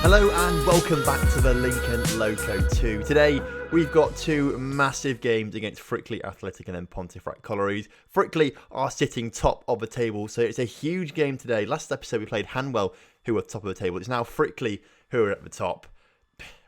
Hello and welcome back to the Lincoln Loco 2. Today we've got two massive games against Frickley Athletic and then Pontypridd Collieries. Frickley are sitting top of the table, so it's a huge game today. Last episode we played Hanwell, who were top of the table. It's now Frickley who are at the top.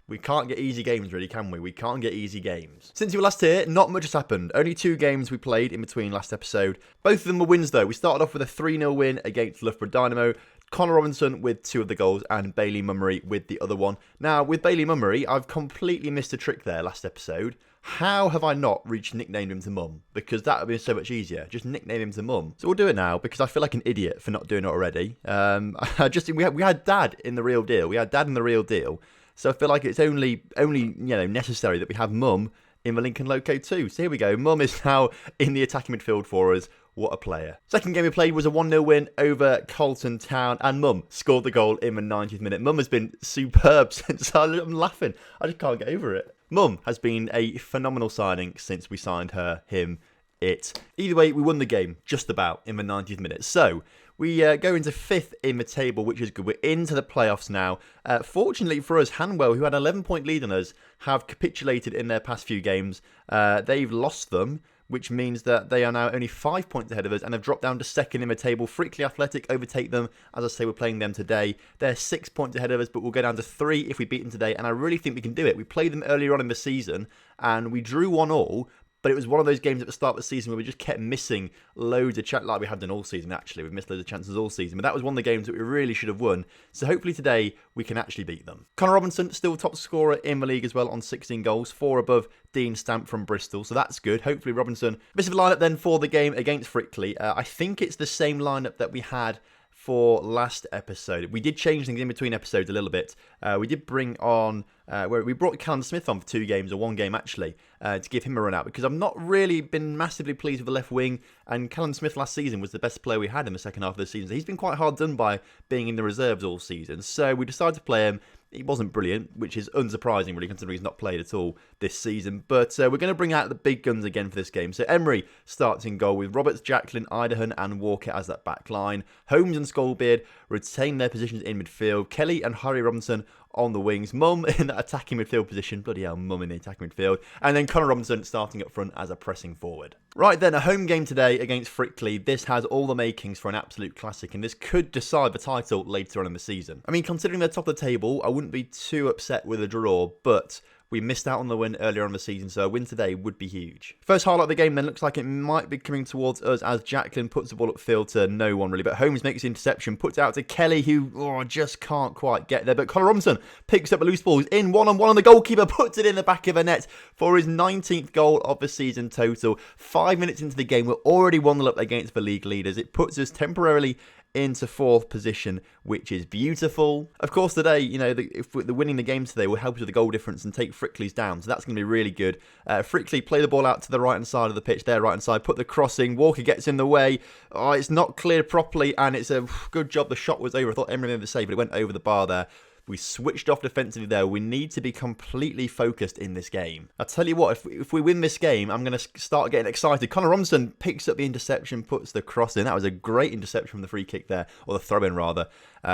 We can't get easy games really, can we? We can't get easy games. Since you were last here, not much has happened. Only two games we played in between last episode. Both of them were wins though. We started off with a 3-0 win against Loughborough Dynamo. Connor Robinson with 2 of the goals and Bailey Mummery with the other one. Now, with Bailey Mummery, I've completely missed a trick there last episode. How have I not nicknamed him to Mum? Because that would be so much easier. Just nickname him to Mum. So we'll do it now because I feel like an idiot for not doing it already. We had Dad in the real deal. So I feel like it's only necessary that we have Mum in the Lincoln Loco 2. So here we go. Mum is now in the attacking midfield for us. What a player. Second game we played was a 1-0 win over Colton Town, and Mum scored the goal in the 90th minute. Mum has been superb since I'm laughing. I just can't get over it. Mum has been a phenomenal signing since we signed him. Either way, we won the game just about in the 90th minute. So we go into 5th in the table, which is good. We're into the playoffs now. Fortunately for us, Hanwell, who had an 11-point lead on us, have capitulated in their past few games. They've lost them, which means that they are now only 5 points ahead of us and have dropped down to 2nd in the table. Frickley Athletic overtake them. As I say, we're playing them today. They're 6 points ahead of us, but we'll go down to 3 if we beat them today, and I really think we can do it. We played them earlier on in the season, and we drew 1-1. But it was one of those games at the start of the season where we just kept missing loads of chances, like we have done all season, actually. We've missed loads of chances all season. But that was one of the games that we really should have won. So hopefully today we can actually beat them. Connor Robinson, still top scorer in the league as well on 16 goals, 4 above Dean Stamp from Bristol. So that's good. Hopefully Robinson. This is the lineup then for the game against Frickley. I think it's the same lineup that we had for last episode. We did change things in between episodes a little bit. We did bring on, we brought Callum Smith on for 2 games, or 1 game actually, to give him a run out, because I've not really been massively pleased with the left wing, and Callum Smith last season was the best player we had in the second half of the season. So he's been quite hard done by being in the reserves all season. So we decided to play him. He wasn't brilliant, which is unsurprising really, considering he's not played at all this season. But we're going to bring out the big guns again for this game. So Emery starts in goal with Roberts, Jacqueline, Idahan and Walker as that back line. Holmes and Skolbeard retain their positions in midfield. Kelly and Harry Robinson on the wings. Mum in that attacking midfield position. Bloody hell, Mum in the attacking midfield. And then Connor Robinson starting up front as a pressing forward. Right then, a home game today against Frickley. This has all the makings for an absolute classic, and this could decide the title later on in the season. I mean, considering they're top of the table, I wouldn't be too upset with a draw, but we missed out on the win earlier on in the season, so a win today would be huge. First highlight of the game then looks like it might be coming towards us as Jacqueline puts the ball upfield to no one really, but Holmes makes the interception, puts it out to Kelly, who just can't quite get there, but Connor Robinson picks up a loose ball, he's in one-on-one, and the goalkeeper puts it in the back of the net for his 19th goal of the season total. 5 minutes into the game, we're already 1-0 up against the league leaders. It puts us temporarily into 4th position, which is beautiful. Of course, today, if we're winning the game today will help us with the goal difference and take Frickley's down, so that's going to be really good. Frickley play the ball out to the right-hand side of the pitch, their right-hand side, put the crossing, Walker gets in the way, it's not cleared properly, and it's a good job the shot was over. I thought Emery made the save, but it went over the bar there. We switched off defensively there. We need to be completely focused in this game. I'll tell you what, if we win this game, I'm going to start getting excited. Connor Robinson picks up the interception, puts the cross in. That was a great interception from the free kick there, or the throw-in rather.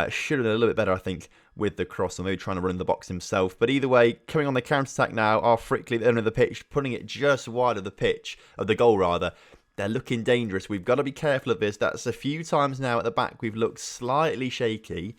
Should have done a little bit better, I think, with the cross, or maybe trying to run in the box himself. But either way, coming on the counter-attack now, are Frickley at the end of the pitch, putting it just wide of the pitch, of the goal rather. They're looking dangerous. We've got to be careful of this. That's a few times now at the back we've looked slightly shaky.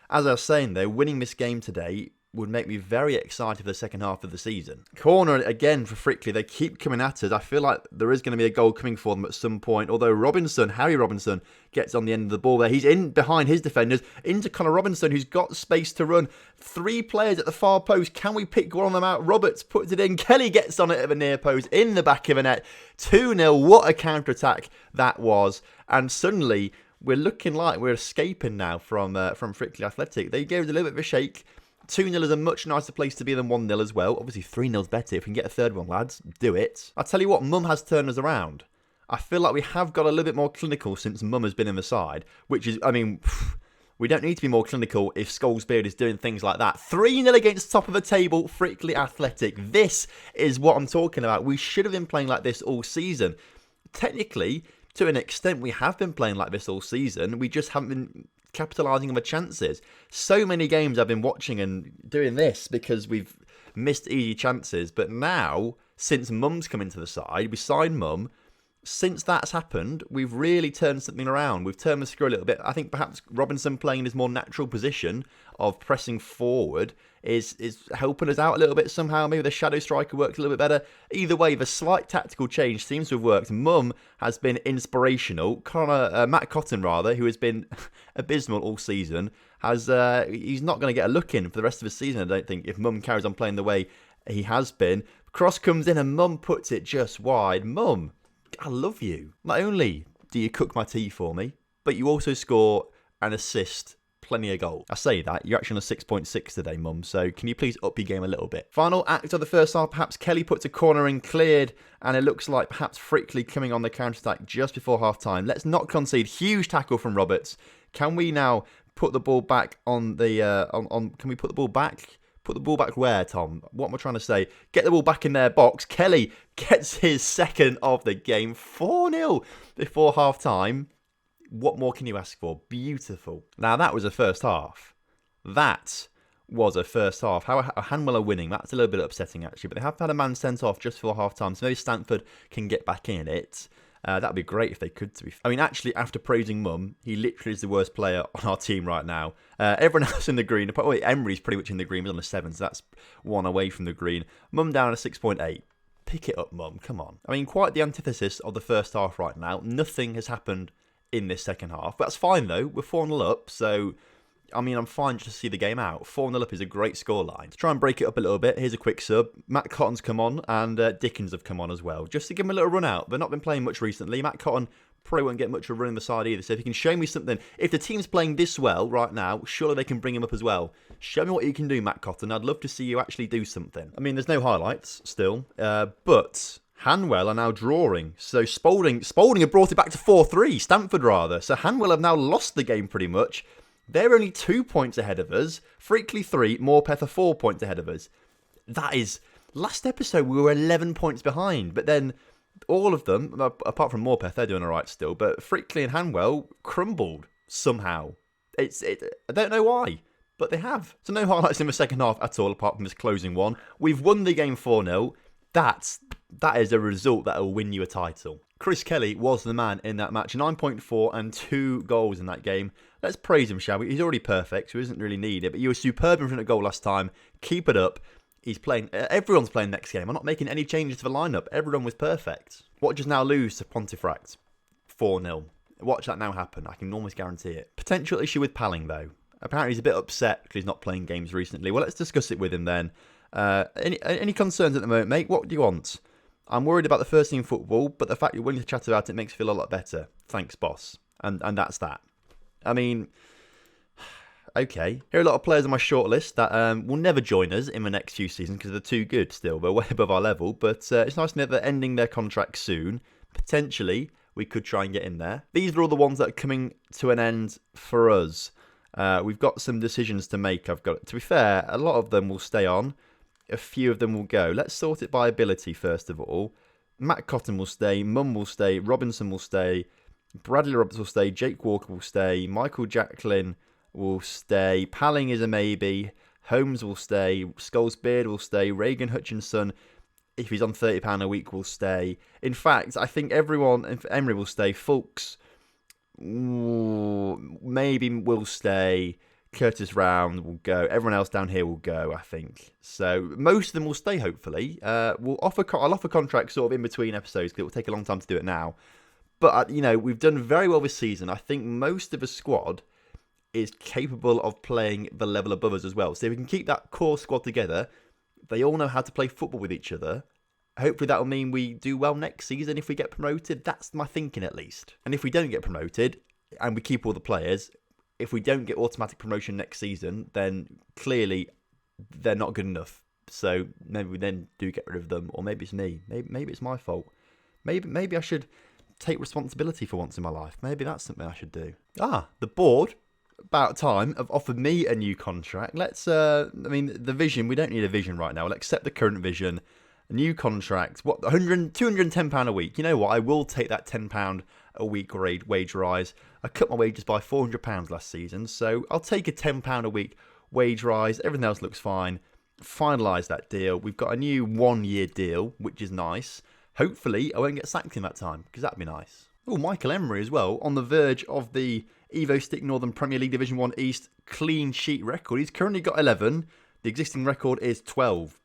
As I was saying though, winning this game today would make me very excited for the second half of the season. Corner again for Frickley. They keep coming at us. I feel like there is going to be a goal coming for them at some point. Although Harry Robinson, gets on the end of the ball there. He's in behind his defenders. Into Connor Robinson, who's got space to run. 3 players at the far post. Can we pick one of them out? Roberts puts it in. Kelly gets on it at the near post. In the back of the net. 2-0. What a counter-attack that was. And suddenly we're looking like we're escaping now from Frickley Athletic. They gave us a little bit of a shake. 2-0 is a much nicer place to be than 1-0 as well. Obviously 3-0's better. If we can get a third one, lads, do it. I'll tell you what, Mum has turned us around. I feel like we have got a little bit more clinical since Mum has been in the side, which is, I mean, we don't need to be more clinical if Skolesbeard is doing things like that. 3-0 against top of the table, Frickley Athletic. This is what I'm talking about. We should have been playing like this all season. Technically, to an extent, we have been playing like this all season. We just haven't been capitalising on the chances. So many games I've been watching and doing this because we've missed easy chances. But now, since Mum's come into the side, we signed Mum. Since that's happened, we've really turned something around. We've turned the screw a little bit. I think perhaps Robinson playing in his more natural position of pressing forward is helping us out a little bit somehow. Maybe the shadow striker works a little bit better. Either way, the slight tactical change seems to have worked. Mum has been inspirational. Matt Cotton, who has been abysmal all season, he's not going to get a look in for the rest of the season, I don't think, if Mum carries on playing the way he has been. Cross comes in and Mum puts it just wide. Mum, I love you. Not only do you cook my tea for me, but you also score and assist plenty of goals. I say that, you're actually on a 6.6 today, Mum, so can you please up your game a little bit? Final act of the first half, perhaps Kelly puts a corner in cleared, and it looks like perhaps Frickley coming on the counter-attack just before half-time. Let's not concede. Huge tackle from Roberts. Can we now put the ball back on the... Can we put the ball back? Put the ball back where, Tom? What am I trying to say? Get the ball back in their box. Kelly gets his second of the game. 4-0 before half-time. What more can you ask for? Beautiful. Now, that was a first half. That was a first half. How Hanwell are winning, that's a little bit upsetting, actually. But they have had a man sent off just before half-time, so maybe Stanford can get back in it. That would be great if they could, to be fair. I mean, actually, after praising Mum, he literally is the worst player on our team right now. Everyone else in the green. Emery's pretty much in the green. He's on a 7, so that's one away from the green. Mum down a 6.8. Pick it up, Mum. Come on. I mean, quite the antithesis of the first half right now. Nothing has happened in this second half. But that's fine, though. We're 4-0 up, so... I mean, I'm fine just to see the game out. 4-0 up is a great scoreline. To try and break it up a little bit, here's a quick sub. Matt Cotton's come on, and Dickens have come on as well. Just to give him a little run out. They've not been playing much recently. Matt Cotton probably won't get much of a run in the side either. So if you can show me something, if the team's playing this well right now, surely they can bring him up as well. Show me what you can do, Matt Cotton. I'd love to see you actually do something. I mean, there's no highlights still, but... Hanwell are now drawing. So Spalding have brought it back to 4-3. Stanford, rather. So Hanwell have now lost the game pretty much. They're only 2 points ahead of us. Freakley 3, Morpeth are 4 points ahead of us. That is... Last episode, we were 11 points behind. But then all of them, apart from Morpeth, they're doing all right still. But Freakley and Hanwell crumbled somehow. I don't know why, but they have. So no highlights in the second half at all, apart from this closing one. We've won the game 4-0. That is a result that will win you a title. Chris Kelly was the man in that match. 9.4 and 2 goals in that game. Let's praise him, shall we? He's already perfect, so he doesn't really need it. But you were superb in front of goal last time. Keep it up. He's playing. Everyone's playing next game. I'm not making any changes to the lineup. Everyone was perfect. Watch us now lose to Pontypridd. 4-0. Watch that now happen. I can almost guarantee it. Potential issue with Palling, though. Apparently he's a bit upset because he's not playing games recently. Well, let's discuss it with him then. Any concerns at the moment, mate? What do you want? I'm worried about the first team football, but the fact you're willing to chat about it makes me feel a lot better. Thanks, boss. And that's that. I mean, okay. Here are a lot of players on my shortlist that will never join us in the next few seasons because they're too good still. They're way above our level, but it's nice to know that they're ending their contract soon. Potentially, we could try and get in there. These are all the ones that are coming to an end for us. We've got some decisions to make. To be fair, a lot of them will stay on. A few of them will go. Let's sort it by ability first of all. Matt Cotton will stay. Mum will stay. Robinson will stay. Bradley Roberts will stay. Jake Walker will stay. Michael Jacklin will stay. Palling is a maybe. Holmes will stay. Scholes-Beard will stay. Reagan Hutchinson, if he's on £30 a week, will stay. In fact, I think everyone... Emery will stay. Fulks maybe will stay. Curtis Round will go. Everyone else down here will go, I think. So most of them will stay, hopefully. I'll offer contracts sort of in between episodes because it will take a long time to do it now. But, we've done very well this season. I think most of the squad is capable of playing the level above us as well. So if we can keep that core squad together, they all know how to play football with each other. Hopefully that will mean we do well next season if we get promoted. That's my thinking, at least. And if we don't get promoted and we keep all the players... If we don't get automatic promotion next season, then clearly they're not good enough. So maybe we then do get rid of them, or maybe it's me. Maybe it's my fault. Maybe I should take responsibility for once in my life. Maybe that's something I should do. The board, about time, have offered me a new contract. The vision, we don't need a vision right now. We'll accept the current vision. A new contract, £210 a week. You know what? I will take that £10 a week wage rise. I cut my wages by £400 last season, so I'll take a £10 a week wage rise. Everything else looks fine. Finalise that deal. We've got a new 1-year deal, which is nice. Hopefully, I won't get sacked in that time, because that'd be nice. Oh, Michael Emery as well, on the verge of the Evo Stick Northern Premier League Division 1 East clean sheet record. He's currently got 11. The existing record is 12.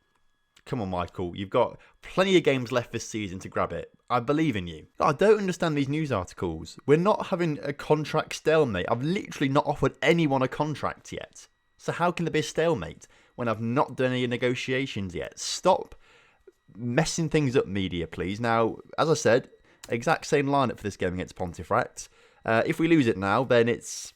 Come on, Michael. You've got plenty of games left this season to grab it. I believe in you. I don't understand these news articles. We're not having a contract stalemate. I've literally not offered anyone a contract yet. So how can there be a stalemate when I've not done any negotiations yet? Stop messing things up, media, please. Now, as I said, exact same lineup for this game against Pontypridd. If we lose it now, then it's...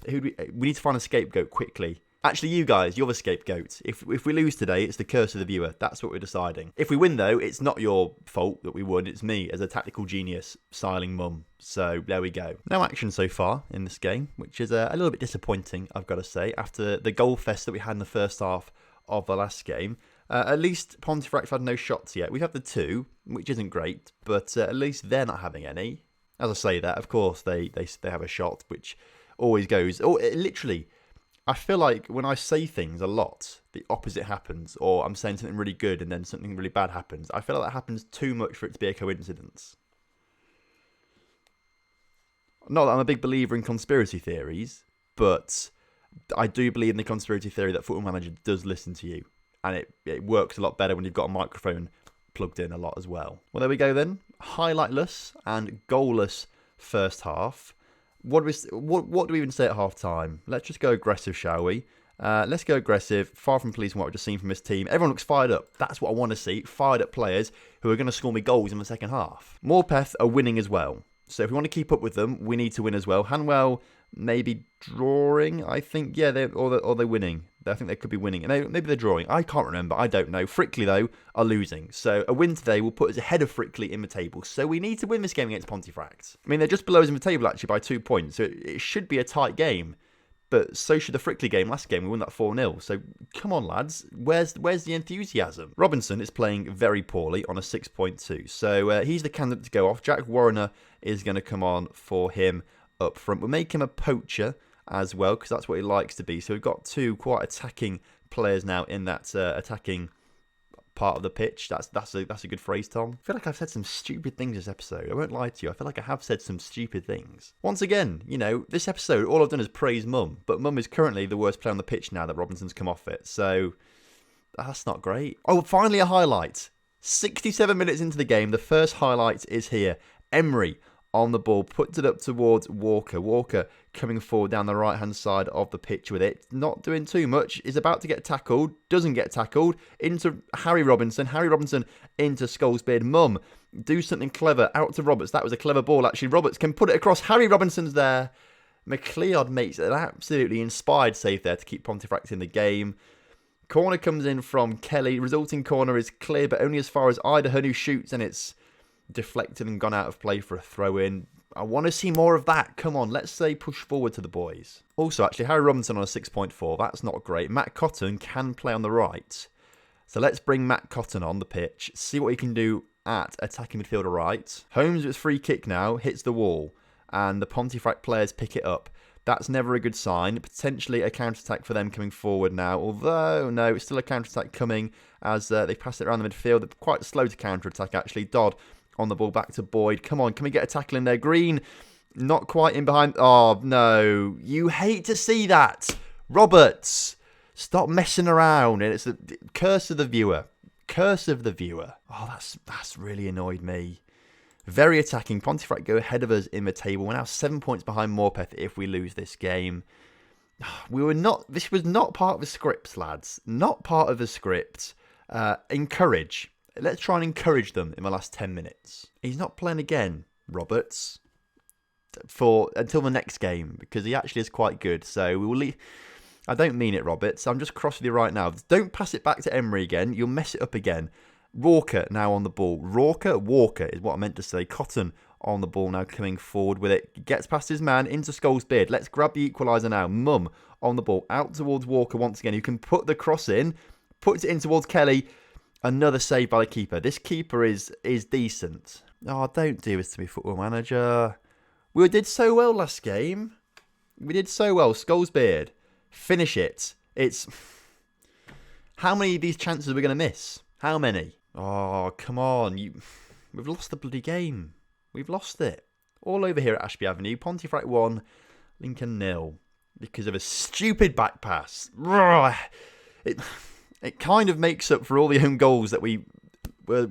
we need to find a scapegoat quickly. Actually, you guys, you're the scapegoat. If we lose today, it's the curse of the viewer. That's what we're deciding. If we win, though, it's not your fault that we won. It's me, as a tactical genius, siling mum. So, there we go. No action so far in this game, which is a little bit disappointing, I've got to say. After the goal fest that we had in the first half of the last game, at least Pontypridd have had no shots yet. We've had the 2, which isn't great, but at least they're not having any. As I say that, of course, they have a shot, which always goes... Oh, literally... I feel like when I say things a lot, the opposite happens, or I'm saying something really good and then something really bad happens. I feel like that happens too much for it to be a coincidence. Not that I'm a big believer in conspiracy theories, but I do believe in the conspiracy theory that Football Manager does listen to you, and it works a lot better when you've got a microphone plugged in a lot as well. Well, there we go then. Highlightless and goalless first half. What do we even say at half time? Let's just go aggressive, shall we? Let's go aggressive. Far from pleasing what I've just seen from this team. Everyone looks fired up. That's what I want to see. Fired up players who are going to score me goals in the second half. Morpeth are winning as well. So if we want to keep up with them, we need to win as well. Hanwell maybe drawing, I think. Yeah, they're winning. I think they could be winning. Maybe they're drawing. I can't remember. I don't know. Frickley, though, are losing. So a win today will put us ahead of Frickley in the table. So we need to win this game against Pontypridd. I mean, they're just below us in the table, actually, by 2 points. So it should be a tight game. But so should the Frickley game last game. We won that 4-0. So come on, lads. Where's the enthusiasm? Robinson is playing very poorly on a 6.2. So he's the candidate to go off. Jack Warrener is going to come on for him up front. We'll make him a poacher as well, because that's what he likes to be. So we've got 2 quite attacking players now in that attacking part of the pitch. That's a good phrase, Tom. I feel like I've said some stupid things this episode. I won't lie to you. I feel like I have said some stupid things. Once again, you know, this episode, all I've done is praise Mum. But Mum is currently the worst player on the pitch now that Robinson's come off it. So that's not great. Oh, finally a highlight. 67 minutes into the game, the first highlight is here. Emery on the ball, puts it up towards Walker. Walker coming forward down the right-hand side of the pitch with it. Not doing too much. Is about to get tackled. Doesn't get tackled. Into Harry Robinson. Harry Robinson into Skullsbeard. Mum, do something clever. Out to Roberts. That was a clever ball, actually. Roberts can put it across. Harry Robinson's there. McLeod makes an absolutely inspired save there to keep Pontypridd in the game. Corner comes in from Kelly. Resulting corner is clear, but only as far as Idaho, who shoots, and it's deflected and gone out of play for a throw-in. I want to see more of that. Come on, let's say push forward to the boys. Also, actually, Harry Robinson on a 6.4. That's not great. Matt Cotton can play on the right. So let's bring Matt Cotton on the pitch. See what he can do at attacking midfielder right. Holmes with free kick now. Hits the wall. And the Pontypridd players pick it up. That's never a good sign. Potentially a counter-attack for them coming forward now. Although, no, it's still a counter-attack coming as they pass it around the midfield. They're quite slow to counter-attack, actually. Dodd on the ball back to Boyd. Come on, can we get a tackle in there? Green, not quite in behind. Oh, no. You hate to see that. Roberts, stop messing around. And it's the curse of the viewer. Curse of the viewer. Oh, that's really annoyed me. Very attacking. Pontypridd go ahead of us in the table. We're now 7 points behind Morpeth if we lose this game. This was not part of the script, lads. Not part of the script. Encourage. Let's try and encourage them in the last 10 minutes. He's not playing again, Roberts, until the next game, because he actually is quite good. So we will leave. I don't mean it, Roberts. I'm just cross with you right now. Don't pass it back to Emery again. You'll mess it up again. Walker now on the ball. Walker is what I meant to say. Cotton on the ball now coming forward with it. Gets past his man into Skullsbeard. Let's grab the equaliser now. Mum on the ball. Out towards Walker once again. You can put the cross in. Puts it in towards Kelly. Another save by the keeper. This keeper is decent. Oh, don't do this to me, Football Manager. We did so well last game. We did so well. Skullsbeard. Finish it. It's... How many of these chances are we going to miss? How many? Oh, come on. We've lost the bloody game. We've lost it. All over here at Ashby Avenue. Pontypridd 1, Lincoln 0. Because of a stupid back pass. It kind of makes up for all the own goals that we were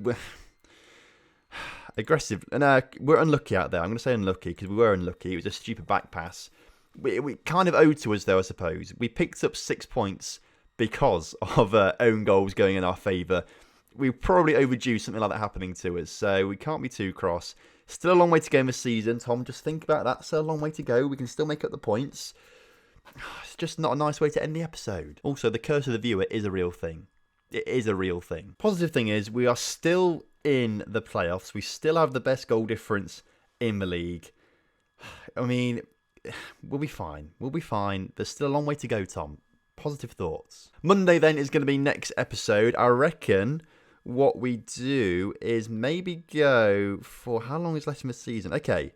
aggressive. And we're unlucky out there. I'm going to say unlucky because we were unlucky. It was a stupid back pass. We kind of owed to us though, I suppose. We picked up 6 points because of own goals going in our favour. We probably overdue something like that happening to us. So we can't be too cross. Still a long way to go in the season, Tom. Just think about that. Still a long way to go. We can still make up the points. It's just not a nice way to end the episode. Also, the curse of the viewer is a real thing. It is a real thing. Positive thing is we are still in the playoffs. We still have the best goal difference in the league. I mean, we'll be fine. We'll be fine. There's still a long way to go, Tom. Positive thoughts. Monday then is going to be next episode. I reckon what we do is maybe go for... How long is left in the season? Okay.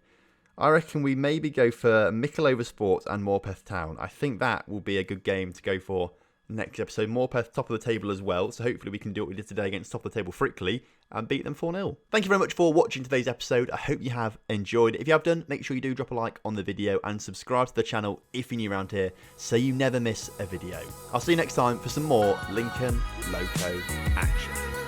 I reckon we maybe go for Mickle Sports and Morpeth Town. I think that will be a good game to go for next episode. Morpeth top of the table as well, so hopefully we can do what we did today against top of the table Frickley and beat them 4-0. Thank you very much for watching today's episode. I hope you have enjoyed it. If you have done, make sure you do drop a like on the video and subscribe to the channel if you're new around here so you never miss a video. I'll see you next time for some more Lincoln Loco action.